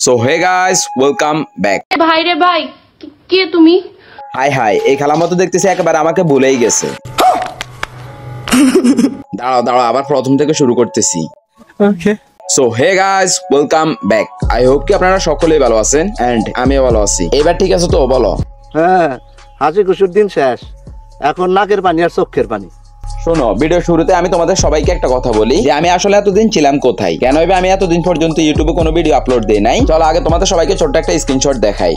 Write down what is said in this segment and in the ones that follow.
So hey guys welcome back. ভাই রে ভাই, কে তুমি? হাই হাই, এই খেলার মতো দেখতেছি একেবারে আমাকে ভুলেই গেছে। দাঁড়াও দাঁড়াও, আবার প্রথম থেকে শুরু করতেছি। Okay, so hey guys welcome back. I hope কি আপনারা সকলেই ভালো আছেন এন্ড আমিও ভালো আছি। এবার ঠিক আছে তো বলো? হ্যাঁ, হাসি খুশির দিন শেষ, এখন নাকের পানি আর চোখের পানি। শোনো, ভিডিও শুরুতে আমি তোমাদের সবাইকে একটা কথা বলি যে আমি আসলে এতদিন ছিলাম কোথায়, কেন আমি এতদিন পর্যন্ত ইউটিউবে কোনো ভিডিও আপলোড দেই নাই। চলো আগে তোমাদের সবাইকে ছোট্ট একটা স্ক্রিনশট দেখাই।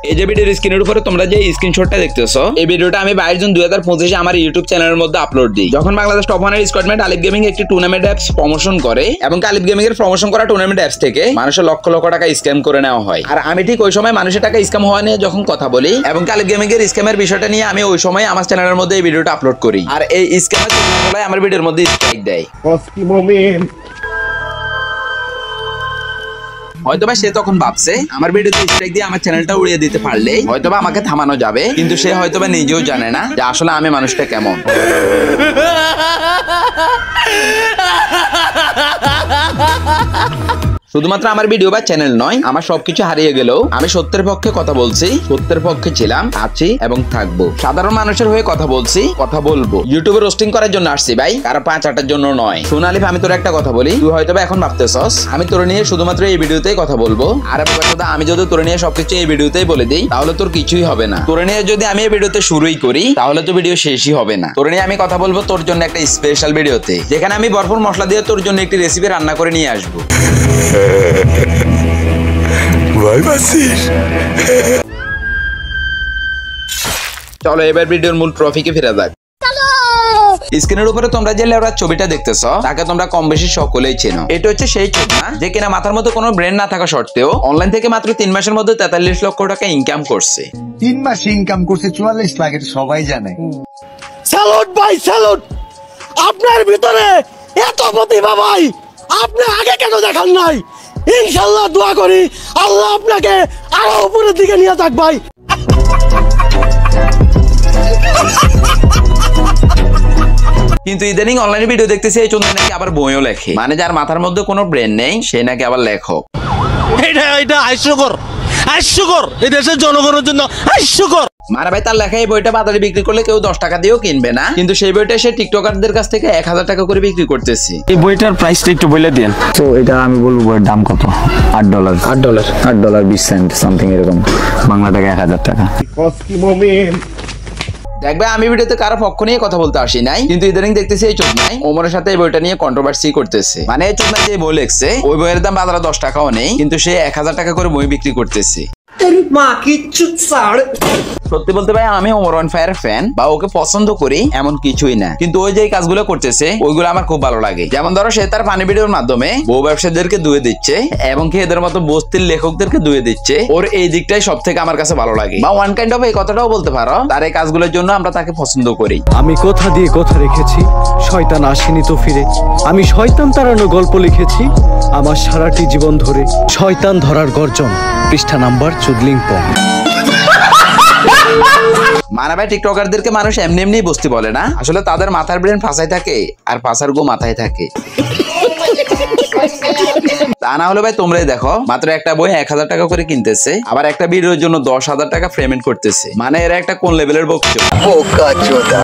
এই যে ভিডিওর স্ক্রিনের উপরে তোমরা যে স্ক্রিনশটটা দেখতেছো, এই ভিডিওটা আমি 22 জুন 2025 আমার ইউটিউব চ্যানেলের মধ্যে আপলোড দিই, যখন বাংলাদেশ টপ 1 স্কোয়াডমেট আলিফ গেমিং একটি টুর্নামেন্ট অ্যাপস প্রমোশন করে এবং আলিফ গেমিং এর প্রমোশন করা টুর্নামেন্ট অ্যাপস থেকে মানুষের লক্ষ লক্ষ টাকা স্ক্যাম করে নেওয়া হয়। আর আমি ঠিক ওই সময় মানুষের টাকা স্ক্যাম হওয়া নিয়ে যখন কথা বলি এবং আলিফ গেমিং এর স্ক্যামের বিষয়টা নিয়ে আমি ওই সময় আমার চ্যানেলের মধ্যে এই ভিডিওটা আপলোড করি। আর এই স্ক্যামের তোমরা আমার ভিডিওর মধ্যে স্ট্রাইক দেয়। হয়তোবা সে তখন ভাবছে আমার ভিডিওতে স্ট্রাইক দিয়ে আমার চ্যানেলটা উড়িয়ে দিতে পারলে হয়তোবা আমাকে থামানো যাবে, কিন্তু সে হয়তোবা নিজেও জানে না যে আসলে আমি মানুষটা কেমন। শুধুমাত্র আমার ভিডিও বা চ্যানেল নয়, আমার সবকিছু হারিয়ে গেলেও আমি সত্যের পক্ষে কথা বলছি, সত্যের পক্ষে ছিলাম, আছি এবং থাকবো। সাধারণ মানুষের হয়ে কথা বলছি, কথা বলবো। ইউটিউবে রোস্টিং করার জন্য আসছি ভাই, কারো 5 আটার জন্য নয়। শোন আলিফ, আমি তোর একটা কথা বলি, তুই হয়তো এখন ভাবতেছস আমি তোর নিয়ে শুধুমাত্র এই ভিডিওতেই কথা বলবো। আর কথা, আমি যদি তোর নিয়ে সবকিছু এই ভিডিওতেই বলে দিই তাহলে তোর কিছুই হবে না। তোর নিয়ে যদি আমি এই ভিডিওতে শুরুই করি তাহলে তো ভিডিও শেষই হবে না। তোর নিয়ে আমি কথা বলবো তোর জন্য একটা স্পেশাল ভিডিওতে, যেখানে আমি ভরপুর মশলা দিয়ে তোর জন্য একটি রেসিপি রান্না করে নিয়ে আসবো। চলো এবার ভিডিওর মূল টপিকে ফিরে যাক। স্ক্রিনের উপরে তোমরা যে লেওরার ছবিটা দেখতেছো তাকে তোমরা কম বেশি সকলেই চেনো। এটা হচ্ছে সেই ছবি না যে কিনা মাথার মধ্যে কোনো ব্রেন না থাকা সত্ত্বেও অনলাইন থেকে মাত্র 3 মাসের মধ্যে 43 লক্ষ টাকা ইনকাম করছে। 3 মাসে ইনকাম করছে 44 লাখ, এটা সবাই জানে। স্যালুট ভাই, স্যালুট। আপনার ভিতরে এত প্রতিভা ভাই, আপনি আগে কেন দেখান নাই? ইনশাআল্লাহ দোয়া করি আল্লাহ আপনাকে আরো উপরের দিকে নিয়ে যাক ভাই। কিন্তু ইদানিং অনলাইনে ভিডিও দেখতেছি এই চন্দ্র নাকি আবার বইও লেখে, মানে যার মাথার মধ্যে কোনো ব্রেন নেই সে নাকি আবার লেখক। এটা হাস্যকর, হাস্যকর। এই দেশের জনগণের জন্য হাস্যকর। মারা ভাই, তার লেখা এই বইটা বাজারে বিক্রি করলে কেউ 10 টাকা দিয়েও কিনবে না, কিন্তু সেই বইটা সে টিকটকারদের কাছ থেকে 1000 টাকা করে বিক্রি করতেছে। এই বইটার প্রাইসটা একটু বলে দেন। তো এটা আমি বলবো বইয়ের দাম কত? $8 20 সেন্ট সামথিং এরকম, বাংলা টাকা 1000 টাকা। দেখবে আমি ভিডিওতে কারো পক্ষ নিয়ে কথা বলতে আসি নাই, কিন্তু ইদানিং দেখতেছি এই চোদনাই ওমরের সাথে এই বইটা নিয়ে কন্ট্রোভার্সি করতেছে। মানে এই চোদনাই যে বই লিখছে ওই বইয়ের দাম বাজারে 10 টাকাও নেই, কিন্তু সে 1000 টাকা করে বই বিক্রি করতেছে। সত্যি বলতে ভাই, আমি ওমর অন ফায়ার ফ্যান বা ওকে পছন্দ করি এমন কিছুই না, কিন্তু ওই যে কাজগুলো করতেছে ওইগুলো আমার খুব ভালো লাগে। যেমন ধরো সে তার পানি ভিডিওর মাধ্যমে বউ ব্যবসায়ীদেরকে ধুয়ে দিচ্ছে এবং কি এদের মতো বস্তির লেখকদেরকে ধুয়ে দিচ্ছে। ওর এই দিকটাই সব থেকে আমার কাছে ভালো লাগে, বা ওয়ান কাইন্ড অফ এই কথাটাও বলতে পারো তার এই কাজগুলোর জন্য আমরা তাকে পছন্দ করি। আমি কথা দিয়ে কথা রেখেছি, শয়তান আসেনি তো ফিরে। আমি শয়তান তাড়ানো গল্প লিখেছি আমার সারাটি জীবন ধরে। শয়তান ধরার গর্জন, পৃষ্ঠা নাম্বার চুদলিংপং। মানা ভাই, টিকটকারদেরকে মানুষ এমনি এমনি বসতে বলে না, আসলে তাদের মাথার ব্রেন ফাঁসায় থাকে আর ফাঁসার গো মাথায় থাকে। তা না হলে ভাই তোমরাই দেখো, মাত্র একটা বই 1000 টাকা করে কিনতেছে, আবার একটা ভিডিওর জন্য 10,000 টাকা পেমেন্ট করতেছে। মানে এরা একটা কোন লেভেলের বকচোদা।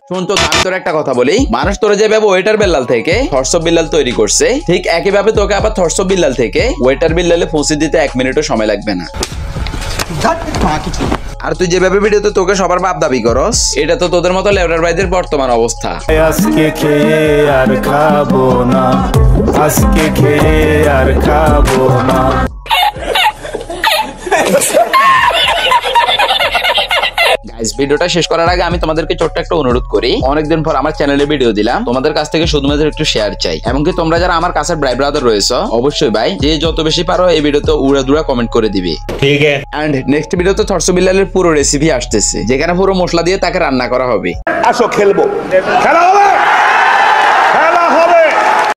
শুন তো, আমি তোর একটা কথা বলি, মানুষ তোরে যেভাবে ওয়েটার বিল্লাল থেকে থর্সব বিল্লাল তৈরি করছে, ঠিক একইভাবে তোকে আবার থর্সব বিল্লাল থেকে ওয়েটার বিল্লালে পৌঁছে দিতে 1 মিনিটও সময় লাগবে না। আর তুই যেভাবে ভিডিওতে তোকে সবার বাপ দাবি করস, এটা তো তোদের মতো লেবরার ভাইদের বর্তমান অবস্থা। আজকে খেয়ে আর খাবো না, আজকে খেয়ে আর খাবো না। ভিডিওটা শেষ করার আগে আমি তোমাদেরকে ছোট্ট একটা অনুরোধ করি, অনেকদিন পর আমার চ্যানেলে ভিডিও দিলাম, তোমাদের কাছ থেকে শুধুমাত্র একটু শেয়ার চাই। এমনকি তোমরা যারা আমার কাছে ভাই ব্রাদার রয়েছে, অবশ্যই ভাই যে যত বেশি পারো এই ভিডিওতে উড়াদুরা কমেন্ট করে দিবে। ঠিক আছে। এন্ড নেক্সট ভিডিওতে থর্সব বিল্লালের পুরো রেসিপি আসতেছে, যেখানে পুরো মশলা দিয়ে তাকে রান্না করা হবে। আসো খেলবো, খেলা হবে।